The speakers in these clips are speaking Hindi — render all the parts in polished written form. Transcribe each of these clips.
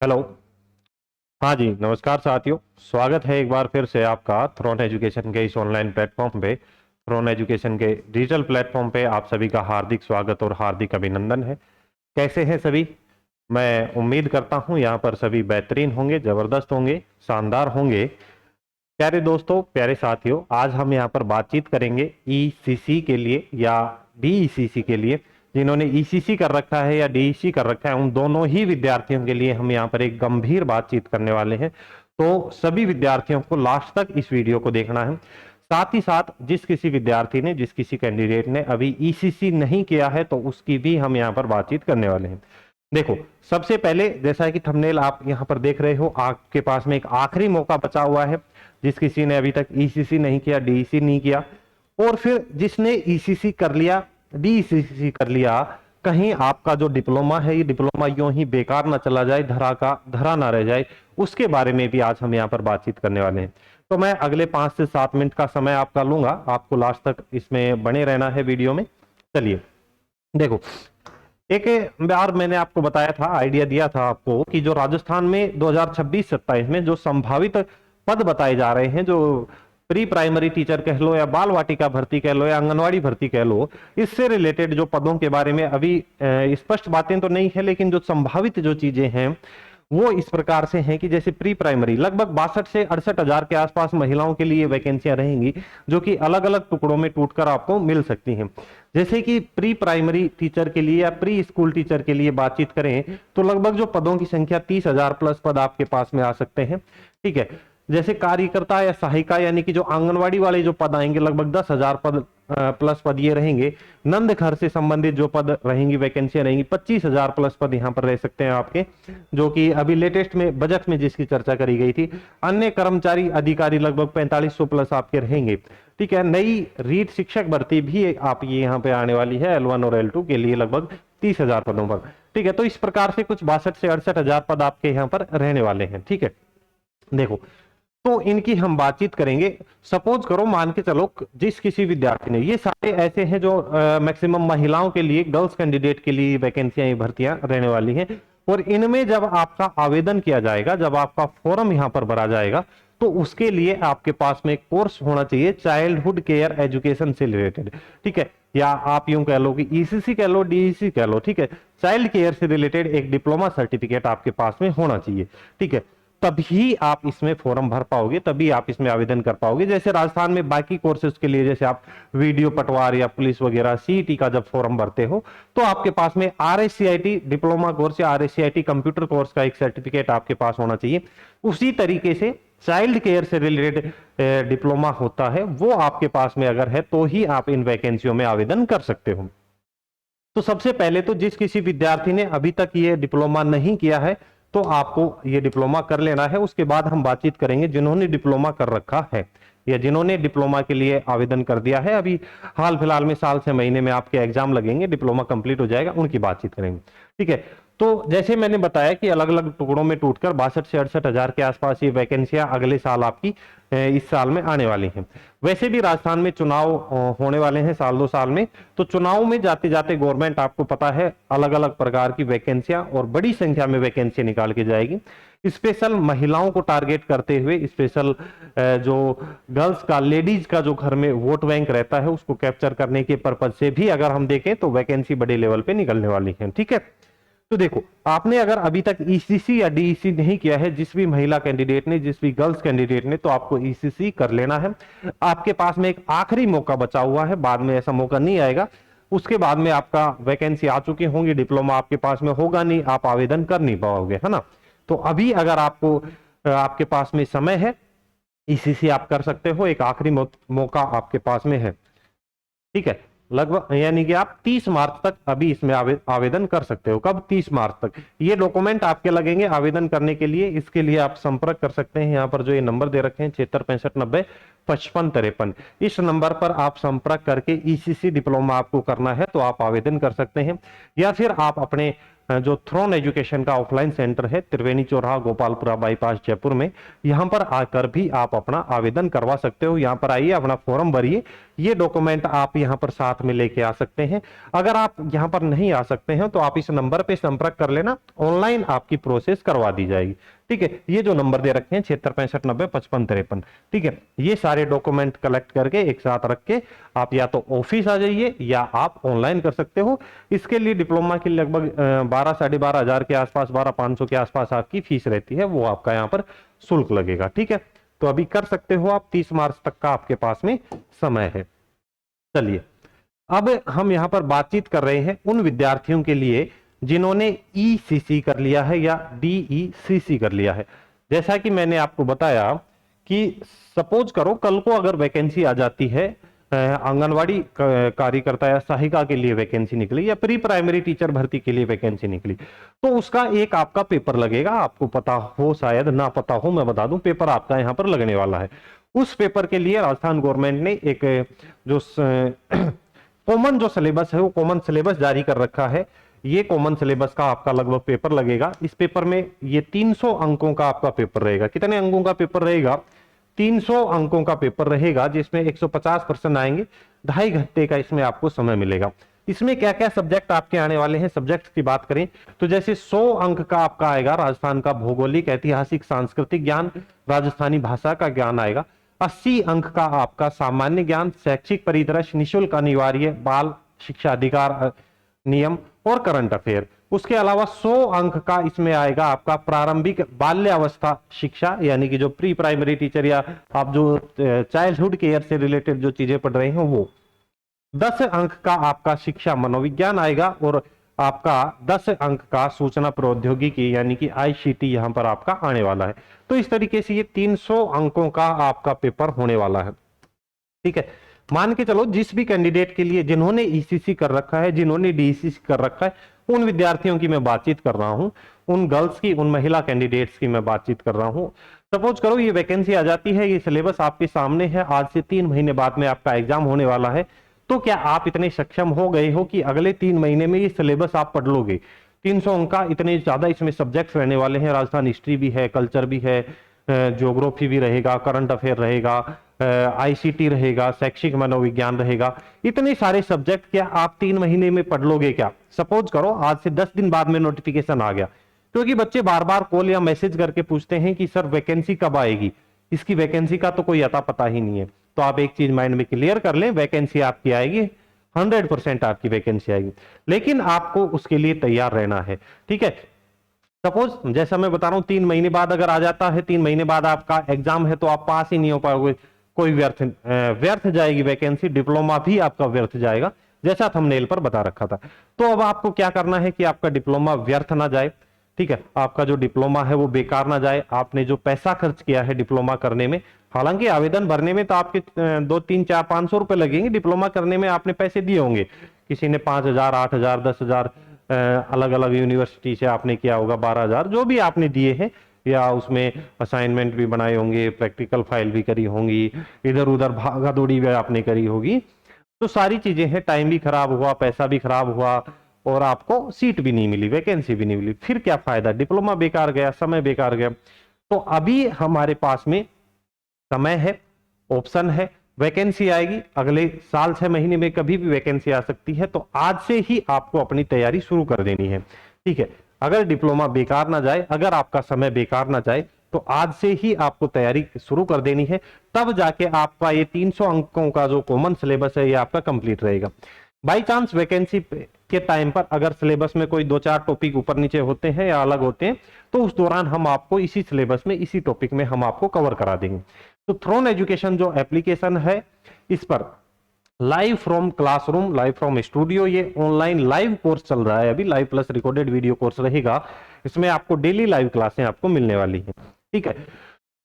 हेलो। हाँ जी, नमस्कार साथियों। स्वागत है एक बार फिर से आपका थ्रोन एजुकेशन के इस ऑनलाइन प्लेटफॉर्म पे। थ्रोन एजुकेशन के डिजिटल प्लेटफॉर्म पे आप सभी का हार्दिक स्वागत और हार्दिक अभिनंदन है। कैसे हैं सभी? मैं उम्मीद करता हूं यहाँ पर सभी बेहतरीन होंगे, जबरदस्त होंगे, शानदार होंगे। प्यारे दोस्तों, प्यारे साथियों, आज हम यहाँ पर बातचीत करेंगे ईसीसी के लिए या डीईसीसी के लिए। जिन्होंने ईसीसी कर रखा है या डीईसी कर रखा है, उन दोनों ही विद्यार्थियों के लिए हम यहाँ पर एक गंभीर बातचीत करने वाले हैं। तो सभी विद्यार्थियों को लास्ट तक इस वीडियो को देखना है। साथ ही साथ जिस किसी विद्यार्थी ने, जिस किसी कैंडिडेट ने अभी ईसीसी नहीं किया है, तो उसकी भी हम यहाँ पर बातचीत करने वाले हैं। देखो, सबसे पहले जैसा कि थंबनेल आप यहाँ पर देख रहे हो, आपके पास में एक आखिरी मौका बचा हुआ है। जिस किसी ने अभी तक ईसीसी नहीं किया, डीईसी नहीं किया, और फिर जिसने ईसीसी कर लिया, डीईसीसी कर लिया, कहीं आपका जो डिप्लोमा है, ये डिप्लोमा यूं ही बेकार ना चला जाए, धरा का धरा ना रह जाए, उसके बारे में भी आज हम यहाँ पर बातचीत करने वाले हैं। तो मैं अगले 5 से 7 मिनट का समय आपका लूंगा, आपको लास्ट तक इसमें बने रहना है वीडियो में। चलिए देखो, एक बार मैंने आपको बताया था, आइडिया दिया था आपको कि जो राजस्थान में 2026-27 में जो संभावित पद बताए जा रहे हैं, जो प्री प्राइमरी टीचर कह लो या बाल वाटिका भर्ती कह लो या आंगनवाड़ी भर्ती कह लो, इससे रिलेटेड जो पदों के बारे में अभी स्पष्ट बातें तो नहीं है, लेकिन जो संभावित जो चीजें हैं वो इस प्रकार से हैं कि जैसे प्री प्राइमरी लगभग 62 से 68 हजार के आसपास महिलाओं के लिए वैकेंसियां रहेंगी, जो कि अलग अलग टुकड़ों में टूटकर आपको मिल सकती हैं। जैसे कि प्री प्राइमरी टीचर के लिए या प्री स्कूल टीचर के लिए बातचीत करें तो लगभग जो पदों की संख्या 30,000 प्लस पद आपके पास में आ सकते हैं। ठीक है। जैसे कार्यकर्ता या सहायिका यानी कि जो आंगनवाड़ी वाले जो पद आएंगे, लगभग 10,000 पद प्लस पद ये रहेंगे। नंद घर से संबंधित जो पद रहेंगी, वैकेंसियां रहेंगी, 25,000 प्लस पद यहाँ पर रह सकते हैं आपके, जो कि अभी लेटेस्ट में बजट में जिसकी चर्चा करी गई थी। अन्य कर्मचारी अधिकारी लगभग 4500 प्लस आपके रहेंगे। ठीक है। नई रीट शिक्षक भर्ती भी आप ये यहाँ पे आने वाली है, L1 और L2 के लिए लगभग 30,000 पदों पर। ठीक है। तो इस प्रकार से कुछ 62 से 68,000 पद आपके यहाँ पर रहने वाले हैं। ठीक है। देखो, तो इनकी हम बातचीत करेंगे। सपोज करो, मान के चलो, जिस किसी विद्यार्थी ने, ये सारे ऐसे हैं जो मैक्सिमम महिलाओं के लिए, गर्ल्स कैंडिडेट के लिए वैकेंसियां, भर्तियां रहने वाली हैं। और इनमें जब आपका आवेदन किया जाएगा, जब आपका फॉर्म यहां पर भरा जाएगा, तो उसके लिए आपके पास में एक कोर्स होना चाहिए चाइल्डहुड केयर एजुकेशन से रिलेटेड। ठीक है। या आप यूं कह लो कि ईसीसी कह लो, डीईसी कह लो। ठीक है। चाइल्ड केयर से रिलेटेड एक डिप्लोमा सर्टिफिकेट आपके पास में होना चाहिए। ठीक है। तभी आप इसमें फॉर्म भर पाओगे, तभी आप इसमें आवेदन कर पाओगे। जैसे राजस्थान में बाकी कोर्सेज के लिए, जैसे आप वीडियो पटवार या पुलिस वगैरह सीईटी का जब फॉर्म भरते हो, तो आपके पास में आरएससीआईटी डिप्लोमा कोर्स या आरएससीआईटी कंप्यूटर कोर्स का एक सर्टिफिकेट आपके पास होना चाहिए। उसी तरीके से चाइल्ड केयर से रिलेटेड डिप्लोमा होता है, वो आपके पास में अगर है तो ही आप इन वैकेंसियों में आवेदन कर सकते हो। तो सबसे पहले तो जिस किसी विद्यार्थी ने अभी तक ये डिप्लोमा नहीं किया है, तो आपको ये डिप्लोमा कर लेना है। उसके बाद हम बातचीत करेंगे जिन्होंने डिप्लोमा कर रखा है या जिन्होंने डिप्लोमा के लिए आवेदन कर दिया है, अभी हाल फिलहाल में साल से महीने में आपके एग्जाम लगेंगे, डिप्लोमा कंप्लीट हो जाएगा, उनकी बातचीत करेंगे। ठीक है। तो जैसे मैंने बताया कि अलग अलग टुकड़ों में टूटकर 62 से 68,000 के आसपास ये वैकेंसियां अगले साल आपकी इस साल में आने वाली हैं। वैसे भी राजस्थान में चुनाव होने वाले हैं साल 2 साल में, तो चुनाव में जाते जाते गवर्नमेंट, आपको पता है, अलग अलग प्रकार की वैकेंसियां और बड़ी संख्या में वैकेंसी निकाल के जाएगी। स्पेशल महिलाओं को टारगेट करते हुए, स्पेशल जो गर्ल्स का, लेडीज का जो घर में वोट बैंक रहता है, उसको कैप्चर करने के पर्पज से भी अगर हम देखें तो वैकेंसी बड़े लेवल पे निकलने वाली है। ठीक है। तो देखो, आपने अगर अभी तक ईसीसी या डीईसी नहीं किया है, जिस भी महिला कैंडिडेट ने, जिस भी गर्ल्स कैंडिडेट ने, तो आपको ईसीसी कर लेना है। आपके पास में एक आखिरी मौका बचा हुआ है, बाद में ऐसा मौका नहीं आएगा। उसके बाद में आपका वैकेंसी आ चुकी होंगी, डिप्लोमा आपके पास में होगा नहीं, आप आवेदन कर नहीं पाओगे, है ना। तो अभी अगर आपको आपके पास में समय है, ईसीसी आप कर सकते हो, एक आखिरी मौका आपके पास में है। ठीक है। लगभग यानी कि आप 30 मार्च तक अभी इसमें आवेदन कर सकते हो। कब? 30 मार्च तक। ये डॉक्यूमेंट आपके लगेंगे आवेदन करने के लिए। इसके लिए आप संपर्क कर सकते हैं, यहाँ पर जो ये नंबर दे रखे हैं 7665905553, इस नंबर पर आप संपर्क करके ईसीसी डिप्लोमा आपको करना है तो आप आवेदन कर सकते हैं। या फिर आप अपने जो थ्रोन एजुकेशन का ऑफलाइन सेंटर है त्रिवेणी चौराहा गोपालपुरा बाईपास जयपुर में, यहाँ पर आकर भी आप अपना आवेदन करवा सकते हो। यहाँ पर आइए, अपना फॉर्म भरिए, ये डॉक्यूमेंट आप यहाँ पर साथ में लेके आ सकते हैं। अगर आप यहाँ पर नहीं आ सकते हैं तो आप इस नंबर पे संपर्क कर लेना, ऑनलाइन आपकी प्रोसेस करवा दी जाएगी। ठीक है, ये जो नंबर दे रखे हैं 7665905553, ठीक है, ये सारे डॉक्यूमेंट कलेक्ट करके एक साथ रख के आप या तो ऑफिस आ जाइए या आप ऑनलाइन कर सकते हो। इसके लिए डिप्लोमा की लगभग 12 साढ़े 12 हजार के आसपास, 12,500 के आसपास आपकी फीस रहती है, वो आपका यहाँ पर शुल्क लगेगा। ठीक है, तो अभी कर सकते हो आप, 30 मार्च तक का आपके पास में समय है। चलिए, अब हम यहाँ पर बातचीत कर रहे हैं उन विद्यार्थियों के लिए जिन्होंने ईसीसी कर लिया है या डीईसीसी कर लिया है। जैसा कि मैंने आपको बताया कि सपोज करो कल को अगर वैकेंसी आ जाती है, आंगनवाड़ी कार्यकर्ता या सहायिका के लिए वैकेंसी निकली या प्री प्राइमरी टीचर भर्ती के लिए वैकेंसी निकली, तो उसका एक आपका पेपर लगेगा। आपको पता हो, शायद ना पता हो, मैं बता दूं, पेपर आपका यहाँ पर लगने वाला है। उस पेपर के लिए राजस्थान गवर्नमेंट ने एक जो कॉमन जो सिलेबस है वो कॉमन सिलेबस जारी कर रखा है। ये कॉमन सिलेबस का आपका लगभग पेपर लगेगा। इस पेपर में ये 300 अंकों का आपका पेपर रहेगा। कितने अंकों का पेपर रहेगा? 300 अंकों का पेपर रहेगा, जिसमें 150% आएंगे। 2.5 घंटे का इसमें आपको समय मिलेगा। इसमें क्या क्या सब्जेक्ट आपके आने वाले हैं? सब्जेक्ट की बात करें तो जैसे 100 अंक का आपका आएगा राजस्थान का भौगोलिक, ऐतिहासिक, सांस्कृतिक ज्ञान, राजस्थानी भाषा का ज्ञान आएगा। 80 अंक का आपका सामान्य ज्ञान, शैक्षिक परिदृश्य, निःशुल्क अनिवार्य, बाल शिक्षा अधिकार नियम और करंट अफेयर। उसके अलावा 100 अंक का इसमें आएगा आपका प्रारंभिक बाल्यावस्था शिक्षा, यानी कि जो प्री प्राइमरी टीचर या आप जो चाइल्डहुड केयर से रिलेटेड जो चीजें पढ़ रहे हैं वो। 10 अंक का आपका शिक्षा मनोविज्ञान आएगा और आपका 10 अंक का सूचना प्रौद्योगिकी यानी कि आईसीटी यहां पर आपका आने वाला है। तो इस तरीके से ये 300 अंकों का आपका पेपर होने वाला है। ठीक है, मान के चलो जिस भी कैंडिडेट के लिए जिन्होंने ईसीसी कर रखा है, जिन्होंने डीईसीसी कर रखा है, उन विद्यार्थियों की मैं बातचीत कर रहा हूं, उन गर्ल्स की, उन महिला कैंडिडेट्स की मैं बातचीत कर रहा हूं। सपोज करो ये वैकेंसी आ जाती है, ये सिलेबस आपके सामने है, आज से 3 महीने बाद में आपका एग्जाम होने वाला है। तो क्या आप इतने सक्षम हो गए हो कि अगले 3 महीने में ये सिलेबस आप पढ़ लोगे? 300 अंक का, इतने ज्यादा इसमें सब्जेक्ट्स रहने वाले हैं। राजस्थान हिस्ट्री भी है, कल्चर भी है, ज्योग्राफी भी रहेगा, करंट अफेयर रहेगा, आईसीटी रहेगा, शैक्षिक मनोविज्ञान रहेगा। इतने सारे सब्जेक्ट क्या आप 3 महीने में पढ़ लोगे क्या? सपोज करो आज से 10 दिन बाद में नोटिफिकेशन आ गया, क्योंकि बच्चे बार बार कॉल या मैसेज करके पूछते हैं कि सर वैकेंसी कब आएगी। इसकी वैकेंसी का तो कोई अता पता ही नहीं है। तो आप एक चीज माइंड में क्लियर कर लें, वैकेंसी आपकी आएगी, 100% आपकी वैकेंसी आएगी, लेकिन आपको उसके लिए तैयार रहना है। ठीक है, सपोज जैसा मैं बता रहा हूं 3 महीने बाद अगर आ जाता है, 3 महीने बाद आपका एग्जाम है, तो आप पास ही नहीं हो पाओगे, कोई व्यर्थ जाएगी वैकेंसी, डिप्लोमा भी आपका व्यर्थ जाएगा, जैसा थंबनेल पर बता रखा था। तो अब आपको क्या करना है कि आपका डिप्लोमा व्यर्थ ना जाए। ठीक है, आपका जो डिप्लोमा है वो बेकार ना जाए। आपने जो पैसा खर्च किया है डिप्लोमा करने में, हालांकि आवेदन भरने में तो आपके 2, 3, 4, 500 रुपए लगेंगे, डिप्लोमा करने में आपने पैसे दिए होंगे, किसी ने 5,000, 8,000, 10,000, अलग अलग यूनिवर्सिटी से आपने किया होगा, 12,000 जो भी आपने दिए हैं, या उसमें असाइनमेंट भी बनाए होंगे, प्रैक्टिकल फाइल भी करी होंगी, इधर उधर भागा दौड़ी भी आपने करी होगी। तो सारी चीजें हैं, टाइम भी खराब हुआ, पैसा भी खराब हुआ और आपको सीट भी नहीं मिली, वैकेंसी भी नहीं मिली, फिर क्या फायदा? डिप्लोमा बेकार गया, समय बेकार गया। तो अभी हमारे पास में समय है, ऑप्शन है, वैकेंसी आएगी अगले साल 6 महीने में, कभी भी वैकेंसी आ सकती है। तो आज से ही आपको अपनी तैयारी शुरू कर देनी है। ठीक है, अगर डिप्लोमा बेकार ना जाए, अगर आपका समय बेकार ना जाए, तो आज से ही आपको तैयारी शुरू कर देनी है, तब जाके आपका ये 300 अंकों का जो कॉमन सिलेबस है ये आपका कंप्लीट रहेगा। बाई चांस वैकेंसी के टाइम पर अगर सिलेबस में कोई 2-4 टॉपिक ऊपर नीचे होते हैं या अलग होते हैं, तो उस दौरान हम आपको इसी सिलेबस में, इसी टॉपिक में हम आपको कवर करा देंगे। तो थ्रोन एजुकेशन जो एप्लीकेशन है, इस पर live from classroom, live from studio, ये ऑनलाइन लाइव कोर्स चल रहा है अभी, live plus recorded video course रहेगा। इसमें आपको डेली लाइव क्लासें आपको मिलने वाली हैं। ठीक है,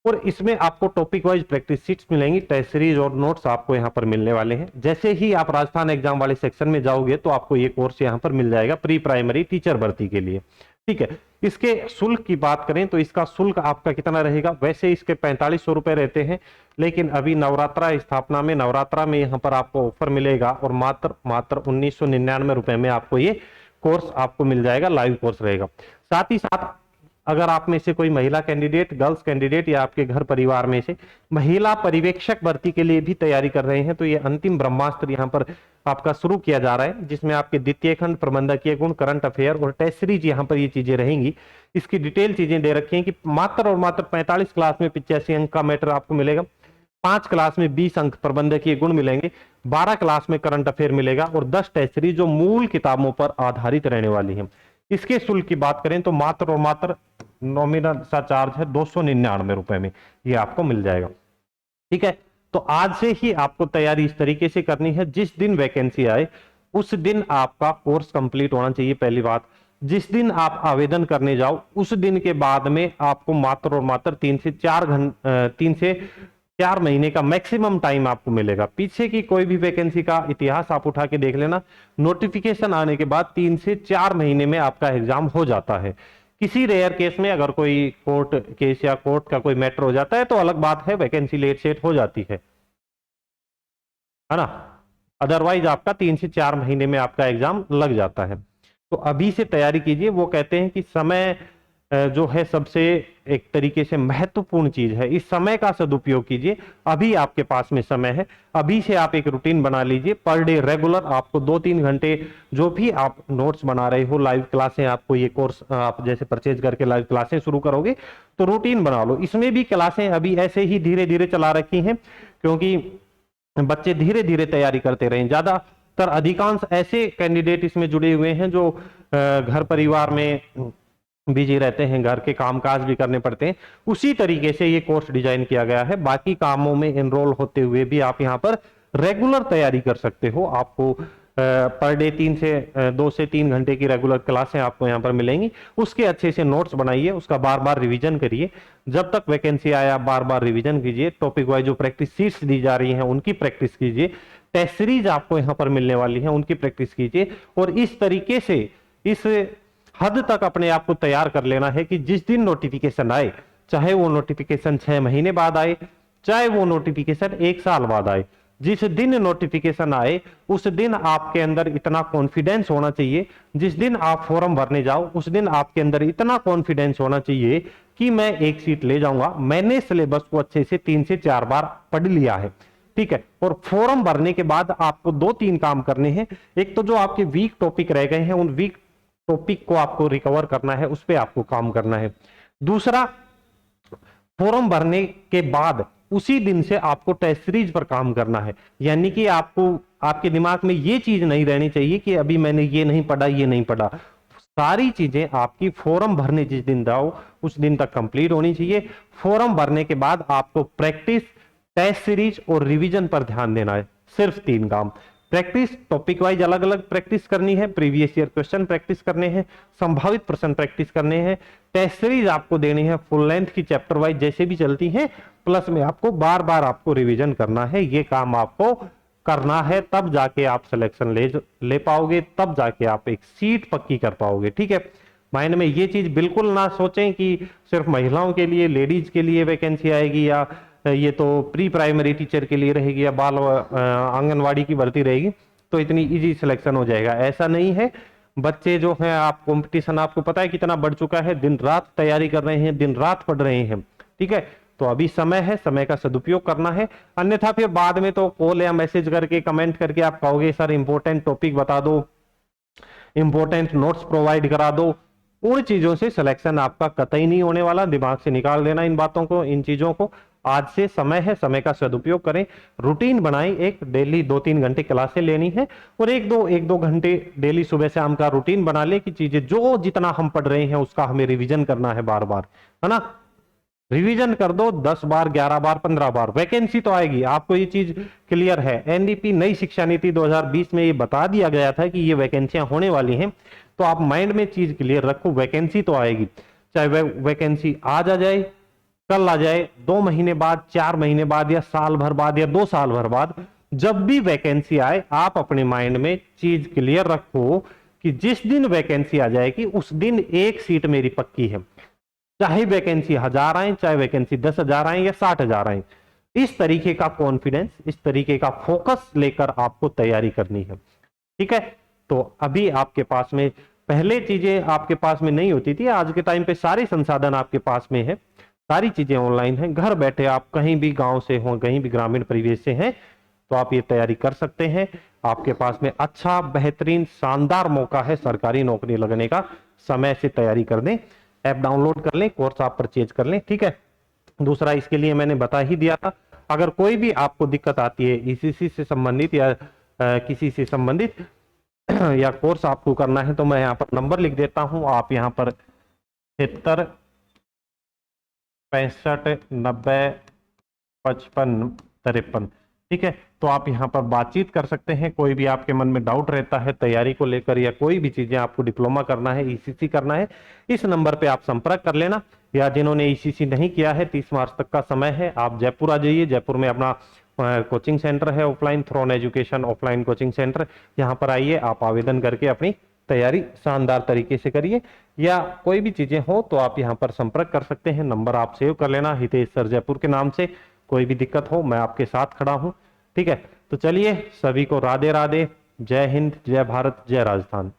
और इसमें आपको टॉपिक वाइज प्रैक्टिस शीट्स मिलेंगी, टेस्ट सीरीज और नोट्स आपको यहाँ पर मिलने वाले हैं। जैसे ही आप राजस्थान एग्जाम वाले सेक्शन में जाओगे तो आपको ये कोर्स यहाँ पर मिल जाएगा प्री प्राइमरी टीचर भर्ती के लिए। ठीक है, इसके शुल्क की बात करें तो इसका शुल्क आपका कितना रहेगा? वैसे इसके 4500 रुपए रहते हैं, लेकिन अभी नवरात्रा स्थापना में, नवरात्रा में यहाँ पर आपको ऑफर मिलेगा और मात्र 1999 रुपए में आपको ये कोर्स आपको मिल जाएगा, लाइव कोर्स रहेगा। साथ ही साथ अगर आप में से कोई महिला कैंडिडेट, गर्ल्स कैंडिडेट या आपके घर परिवार में से महिला पर्यवेक्षक भर्ती के लिए भी तैयारी कर रहे हैं, तो ये अंतिम ब्रह्मास्त्र यहाँ पर आपका शुरू किया जा रहा है, जिसमें आपके द्वितीय खंड, प्रबंधकीय गुण, करंट अफेयर और टेस्ट सीरीज यहाँ पर ये चीजें रहेंगी। इसकी डिटेल चीजें दे रखी हैं कि मात्र और मात्र 45 क्लास में 85 अंक का मैटर आपको मिलेगा, 5 क्लास में 20 अंक प्रबंधकीय गुण मिलेंगे, 12 क्लास में करंट अफेयर मिलेगा और 10 टेस्ट सीरीज जो मूल किताबों पर आधारित रहने वाली है। इसके शुल्क की बात करें तो मात्र और मात्र नॉमिनल सा चार्ज है 299 रुपए में ये आपको मिल जाएगा। ठीक है, तो आज से ही आपको तैयारी इस तरीके से करनी है, जिस दिन वैकेंसी आए उस दिन आपका कोर्स कंप्लीट होना चाहिए। पहली बात, जिस दिन आप आवेदन करने जाओ उस दिन के बाद में आपको मात्र और मात्र 3 से 4 महीने का मैक्सिमम टाइम आपको मिलेगा। पीछे की कोई भी वैकेंसी का इतिहास आप उठा के देख लेना, नोटिफिकेशन आने के बाद 3 से 4 महीने में आपका एग्जाम हो जाता है। किसी रेयर केस में अगर कोई कोर्ट केस या कोर्ट का कोई मैटर हो जाता है तो अलग बात है, वैकेंसी लेट सेट हो जाती है ना। अदरवाइज आपका 3 से 4 महीने में आपका एग्जाम लग जाता है। तो अभी से तैयारी कीजिए। वो कहते हैं कि समय जो है सबसे एक तरीके से महत्वपूर्ण चीज है, इस समय का सदुपयोग कीजिए। अभी आपके पास में समय है, अभी से आप एक रूटीन बना लीजिए। पर डे रेगुलर आपको 2-3 घंटे जो भी आप नोट्स बना रहे हो, लाइव क्लासें, आपको ये कोर्स आप जैसे परचेज करके लाइव क्लासें शुरू करोगे तो रूटीन बना लो। इसमें भी क्लासें अभी ऐसे ही धीरे धीरे चला रखी हैं क्योंकि बच्चे धीरे धीरे तैयारी करते रहे। ज्यादातर अधिकांश ऐसे कैंडिडेट इसमें जुड़े हुए हैं जो घर परिवार में बिजी रहते हैं, घर के कामकाज भी करने पड़ते हैं। उसी तरीके से ये कोर्स डिजाइन किया गया है। बाकी कामों में एनरोल होते हुए भी आप यहाँ पर रेगुलर तैयारी कर सकते हो। आपको पर डे 2 से 3 घंटे की रेगुलर क्लासें आपको यहाँ पर मिलेंगी। उसके अच्छे से नोट्स बनाइए, उसका बार बार रिवीजन करिए। जब तक वैकेंसी आया बार बार रिवीजन कीजिए। टॉपिक वाइज जो प्रैक्टिस शीट्स दी जा रही हैं उनकी प्रैक्टिस कीजिए। टेस्ट सीरीज आपको यहाँ पर मिलने वाली है, उनकी प्रैक्टिस कीजिए। और इस तरीके से इस हद तक अपने आप को तैयार कर लेना है कि जिस दिन नोटिफिकेशन आए, चाहे वो नोटिफिकेशन 6 महीने बाद आए, चाहे वो नोटिफिकेशन 1 साल बाद आए, जिस दिन नोटिफिकेशन आए उस दिन आपके अंदर इतना कॉन्फिडेंस होना चाहिए, जिस दिन आप फॉर्म भरने जाओ उस दिन आपके अंदर इतना कॉन्फिडेंस होना चाहिए कि मैं एक सीट ले जाऊंगा। मैंने सिलेबस को अच्छे से 3 से 4 बार पढ़ लिया है। ठीक है, और फॉर्म भरने के बाद आपको 2-3 काम करने हैं। एक तो जो आपके वीक टॉपिक रह गए हैं उन वीक टॉपिक को आपको रिकवर करना है, उस पर आपको काम करना है। दूसरा, फॉर्म भरने के बाद उसी दिन से आपको टेस्ट सीरीज पर काम करना है। यानी कि आपको आपके दिमाग में ये चीज नहीं रहनी चाहिए कि अभी मैंने ये नहीं पढ़ा, ये नहीं पढ़ा। सारी चीजें आपकी फॉर्म भरने जिस दिन जाओ उस दिन तक कंप्लीट होनी चाहिए। फॉर्म भरने के बाद आपको प्रैक्टिस, टेस्ट सीरीज और रिवीजन पर ध्यान देना है। सिर्फ 3 काम। प्रैक्टिस टॉपिक वाइज अलग अलग प्रैक्टिस करनी है, प्रीवियस ईयर क्वेश्चन प्रैक्टिस करने हैं, संभावित प्रश्न प्रैक्टिस करने हैं, टेस्ट सीरीज आपको देनी है फुल लेंथ की चैप्टर वाइज जैसे भी चलती हैं, प्लस में आपको बार बार आपको रिवीजन करना है। ये काम आपको करना है, तब जाके आप सिलेक्शन ले पाओगे, तब जाके आप एक सीट पक्की कर पाओगे। ठीक है, माइंड में ये चीज बिल्कुल ना सोचें कि सिर्फ महिलाओं के लिए, लेडीज के लिए वैकेंसी आएगी या ये तो प्री प्राइमरी टीचर के लिए रहेगी या बाल आंगनवाड़ी की भर्ती रहेगी तो इतनी इजी सिलेक्शन हो जाएगा। ऐसा नहीं है। बच्चे जो हैं, आप कंपटीशन आपको पता है कितना बढ़ चुका है, दिन रात तैयारी कर रहे हैं, दिन रात पढ़ रहे हैं। ठीक है, तो अभी समय है, समय का सदुपयोग करना है। अन्यथा फिर बाद में तो कॉल या मैसेज करके, कमेंट करके आप कहोगे सर इंपॉर्टेंट टॉपिक बता दो, इंपॉर्टेंट नोट्स प्रोवाइड करा दो। उन चीजों से सिलेक्शन आपका कतई नहीं होने वाला। दिमाग से निकाल देना इन बातों को, इन चीजों को। आज से समय है, समय का सदुपयोग करें। रूटीन बनाएं, एक डेली 2-3 घंटे क्लासें लेनी है और 1-2 घंटे डेली सुबह शाम का रूटीन बना ले कि चीजें जो जितना हम पढ़ रहे हैं उसका हमें रिवीजन करना है बार बार, है ना। रिवीजन कर दो 10 बार, 11 बार, 15 बार, वैकेंसी तो आएगी। आपको ये चीज क्लियर है। एनडीपी नई शिक्षा नीति 2020 में ये बता दिया गया था कि ये वैकेंसियां होने वाली हैं, तो आप माइंड में चीज क्लियर रखो, वैकेंसी तो आएगी। चाहे वैकेंसी आज आ जाए, कल आ जाए, 2 महीने बाद, 4 महीने बाद या साल भर बाद या 2 साल भर बाद, जब भी वैकेंसी आए आप अपने माइंड में चीज क्लियर रखो कि जिस दिन वैकेंसी आ जाएगी उस दिन एक सीट मेरी पक्की है। चाहे वैकेंसी 1000 आए, चाहे वैकेंसी 10,000 आए या 60,000 आए। इस तरीके का कॉन्फिडेंस, इस तरीके का फोकस लेकर आपको तैयारी करनी है। ठीक है, तो अभी आपके पास में, पहले चीजें आपके पास में नहीं होती थी, आज के टाइम पे सारे संसाधन आपके पास में है, सारी चीजें ऑनलाइन है। घर बैठे आप कहीं भी गांव से हो, कहीं भी ग्रामीण परिवेश से हैं, तो आप ये तैयारी कर सकते हैं। आपके पास में अच्छा, बेहतरीन, शानदार मौका है सरकारी नौकरी लगने का। समय से तैयारी कर दें, ऐप डाउनलोड कर लें, कोर्स आप परचेज कर लें, ठीक है। दूसरा, इसके लिए मैंने बता ही दिया था, अगर कोई भी आपको दिक्कत आती है ईसीसी से संबंधित या किसी से संबंधित या कोर्स आपको करना है, तो मैं यहाँ पर नंबर लिख देता हूँ, आप यहाँ पर 73 65 90 55 53, ठीक है। तो आप यहाँ पर बातचीत कर सकते हैं। कोई भी आपके मन में डाउट रहता है तैयारी को लेकर, या कोई भी चीजें आपको डिप्लोमा करना है, ईसीसी करना है, इस नंबर पे आप संपर्क कर लेना। या जिन्होंने ईसीसी नहीं किया है, 30 मार्च तक का समय है, आप जयपुर आ जाइए। जयपुर में अपना कोचिंग सेंटर है offline, Throne education offline coaching centre, यहाँ पर आइए, आप आवेदन करके अपनी तैयारी शानदार तरीके से करिए। या कोई भी चीजें हो तो आप यहाँ पर संपर्क कर सकते हैं। नंबर आप सेव कर लेना, हितेश सर जयपुर के नाम से। कोई भी दिक्कत हो, मैं आपके साथ खड़ा हूं, ठीक है। तो चलिए, सभी को राधे राधे, जय हिंद, जय भारत, जय राजस्थान।